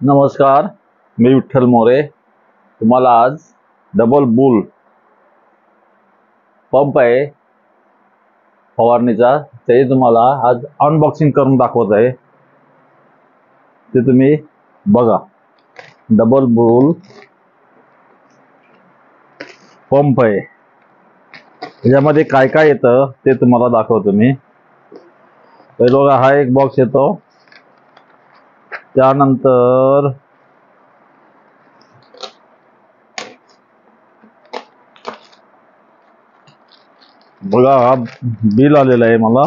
नमस्कार, मी विठ्ठल मोरे. तुम्हाला आज डबल बुल पंप आहे फवारणीचा, ते तुम्हाला आज अनबॉक्सिंग करून दाखवत आहे. ते तुम्ही बघा. डबल बुल पंप आहे. याच्यामध्ये काय काय येतं ते तुम्हाला दाखवतो मी. पहिलं बघा, हा एक बॉक्स येतो. त्यानंतर बघा, हा बिल आलेला आहे मला.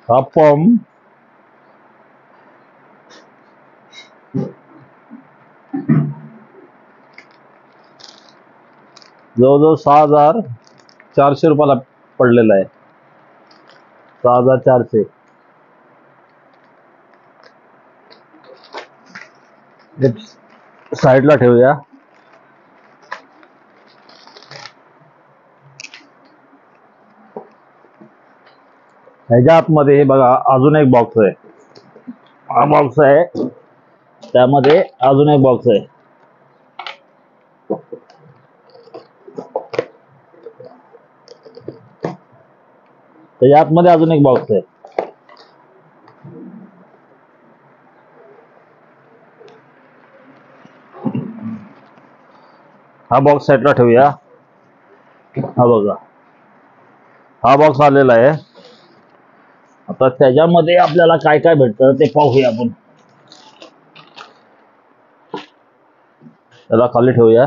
हा पंप जवळजवळ 6,400 रुपयाला पडलेला आहे. 6,400. साईडला ठेवूया. ह्याच्या आतमध्ये बघा अजून एक बॉक्स आहे. हा बॉक्स आहे, त्यामध्ये अजून एक बॉक्स आहे. त्याच्या आतमध्ये अजून एक बॉक्स आहे. हा बॉक्स साईडला ठेवूया. हा बघा, हा बॉक्स आलेला आहे. आता त्याच्यामध्ये आपल्याला काय काय भेटतं ते पाहूया आपण. त्याला खाली ठेवूया.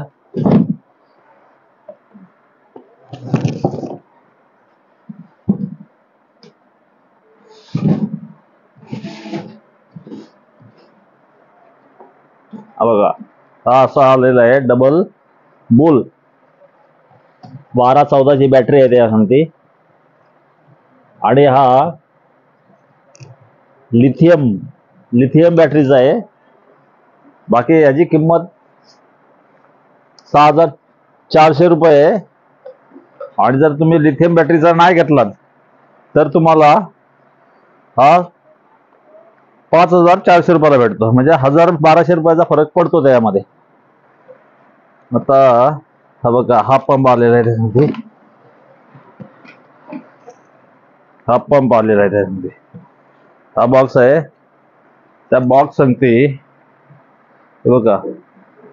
हा बघा, हा असा आलेला आहे डबल बुल. 12-14 ची बॅटरी आहे त्यासाठी. आणि हा लिथियम बॅटरीचा आहे. बाकी याची किंमत 6,400 रुपये आहे. आणि जर तुम्ही लिथियम बॅटरीचा नाही घेतलात तर तुम्हाला हा 5,400 रुपयाला भेटतो. म्हणजे 1,000-1,200 रुपयाचा फरक पडतो त्यामध्ये. आता हा बघा, हा पंप आलेला आहे त्यामध्ये. हा पंप आलेला आहे त्यामध्ये. हा बॉक्स आहे. त्या बॉक्स सांगते बघा,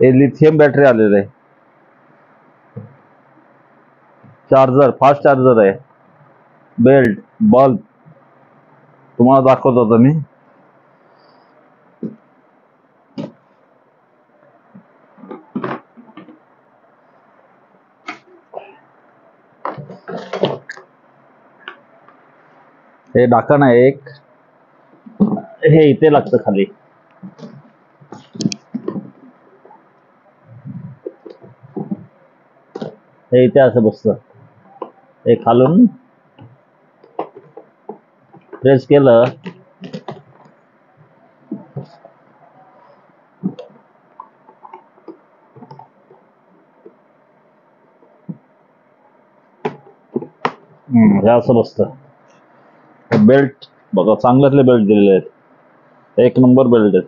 हे लिथियम बॅटरी आलेलं आहे. चार्जर, फास्ट चार्जर आहे. बेल्ट, बल्ब तुम्हाला दाखवत होतो मी. हे ढाकण आहे एक. हे इथे लागतं खाली. हे इथे असं बसतं. हे खालून प्रेस केलं हे असं बसतं. बेल्ट बघा, चांगल्यातले बेल्ट दिलेले आहेत. एक नंबर बेल्ट आहेत.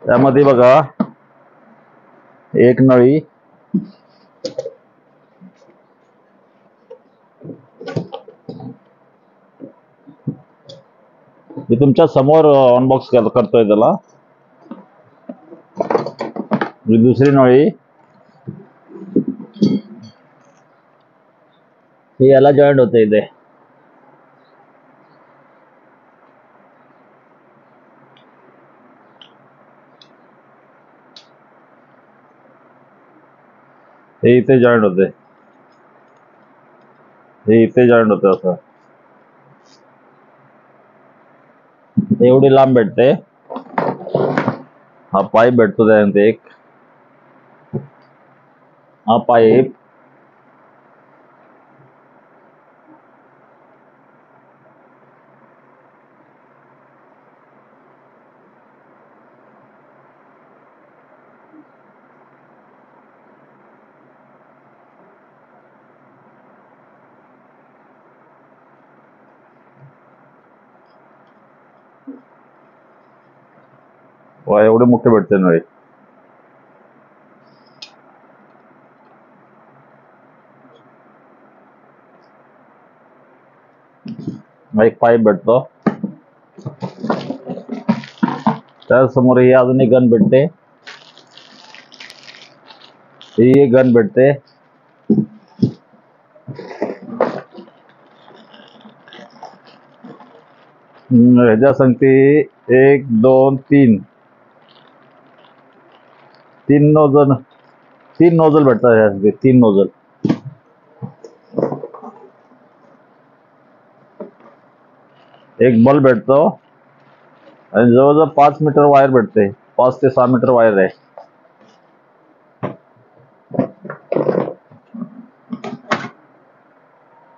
त्यामध्ये बघा एक नळी, मी तुमच्या समोर अनबॉक्स करतोय त्याला. ही दुसरी नळी, ही याला जॉईंट होते इथे. हे इथे जॉईंट होते. हे इथे जॉईंट होते असं. एवढी लांब भेटते. हा पाईप भेटतो त्यानंतर एक. हा पाईप वा, एवढे मोठे भेटते नळे. एक पाईप भेटतो. त्यासमोर ही अजून एक गन भेटते. ही एक गन भेटते. ह्याच्या संगती 1 2 3 तीन नोजल भेटतात. ह्यासाठी 3 नोजल. एक बल्ब भेटतो आणि जवळजवळ 5 मीटर वायर भेटते. 5 ते 6 मीटर वायर आहे.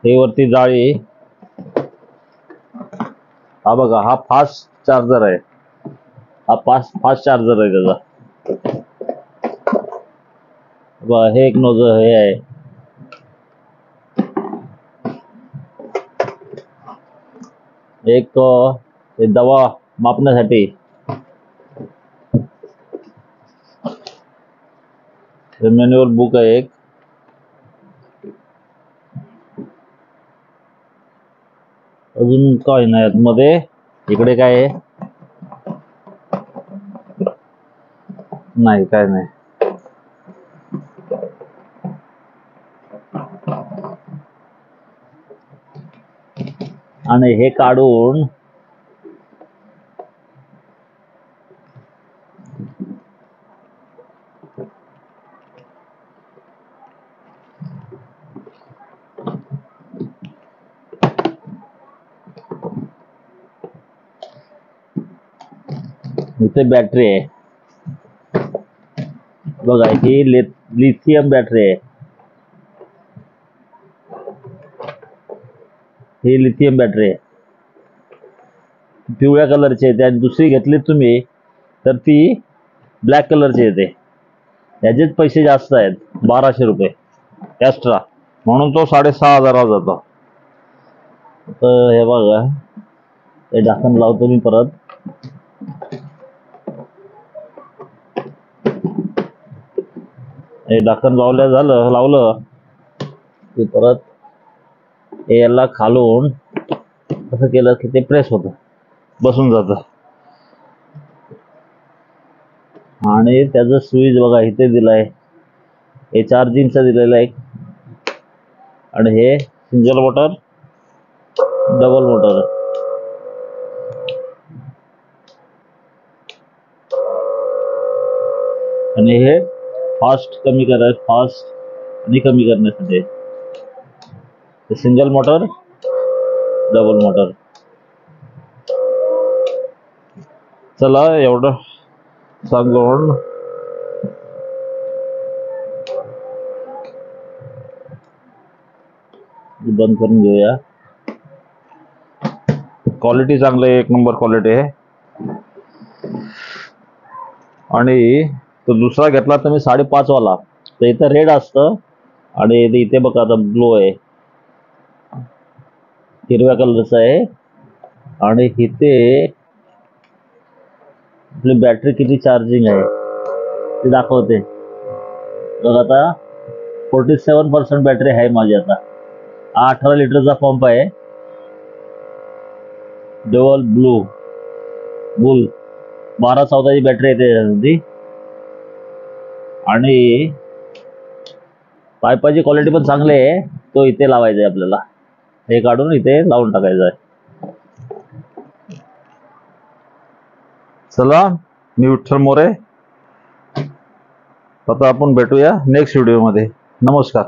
हे वरती जाळी. हा बघा, हा फास्ट चार्जर आहे. हा फास्ट चार्जर आहे त्याचा. हे एक नोजल हे आहे. एक दवा मापण्यासाठी. मॅन्युअल बुक आहे एक. अजून काय नाही आतमध्ये. इकडे काय आहे? नाही, काय नाही. आणि हे काढून इथे बॅटरी आहे बघा. ही लिथियम बॅटरी आहे. ही लिथियम बॅटरी आहे. पिवळ्या कलरची आहे. आणि दुसरी घेतली तुम्ही तर ती ब्लॅक कलरची येते. याचेच पैसे जास्त आहेत, 1200 रुपये एक्स्ट्रा. म्हणून तो 6500 जातो. तर हे बघा, हे ढाकण लावतो मी परत. हे ढाकण लावलं की परत याला खालून असं केलं की ते प्रेस होतं, बसून जातं. आणि त्याचं स्विच बघा इथे दिलाय. हे चार्जिंगचं दिलेलं आहे. आणि हे सिंगल मोटर, डबल मोटर. आणि हे फास्ट आणि कमी करण्यासाठी. Single motor, double motor. चला, एवढं सांगून बंद करून घेऊया. क्वालिटी चांगली आहे, 1 नंबर क्वालिटी आहे. आणि तो दुसरा घेतला तर मी 5.5 वाला. तर इथं रेड असतं आणि इथे बघा आता ब्लू आहे, हिरव्या कलरचा आहे. आणि इथे आपली बॅटरी किती चार्जिंग आहे ते दाखवते बघा. आता 47% बॅटरी आहे माझी आता. 18 लिटरचा पंप आहे. डबल बुल 12-14 बॅटरी आहे त्याच्यासाठी. आणि पाईपाची क्वालिटी पण चांगली आहे. तो इथे लावायचा आहे आपल्याला. हे काढून इथे लावून टाकायचं आहे. चला, मी विठ्ठल मोरे. आता आपण भेटूया नेक्स्ट व्हिडिओ मध्ये. नमस्कार.